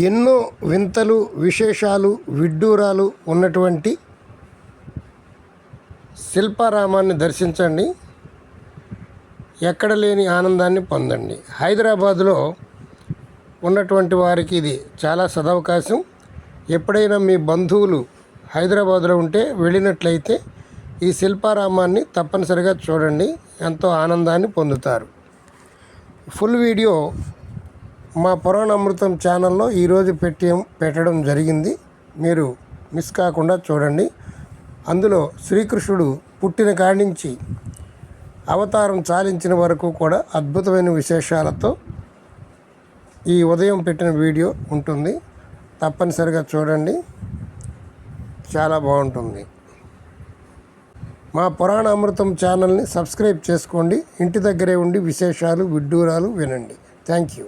ఎన్నో వింతలు విశేషాలు విడ్డూరాలు ఉన్నటువంటి శిల్పారామాన్ని దర్శించండి. ఎక్కడ లేని ఆనందాన్ని పొందండి. హైదరాబాదులో ఉన్నటువంటి వారికి ఇది చాలా సదవకాశం. ఎప్పుడైనా మీ బంధువులు హైదరాబాదులో ఉంటే వెళ్ళినట్లయితే ఈ శిల్పారామాన్ని తప్పనిసరిగా చూడండి. ఎంతో ఆనందాన్ని పొందుతారు. ఫుల్ వీడియో మా పురాణామృతం ఛానల్లో ఈరోజు పెట్టడం జరిగింది. మీరు మిస్ కాకుండా చూడండి. అందులో శ్రీకృష్ణుడు పుట్టిన కాడి నుంచి అవతారం చాలించిన వరకు కూడా అద్భుతమైన విశేషాలతో ఈ ఉదయం పెట్టిన వీడియో ఉంటుంది. తప్పనిసరిగా చూడండి, చాలా బాగుంటుంది. మా పురాణామృతం ఛానల్ని సబ్స్క్రైబ్ చేసుకోండి. ఇంటి దగ్గరే ఉండి విశేషాలు విడ్డూరాలు వినండి. Thank you.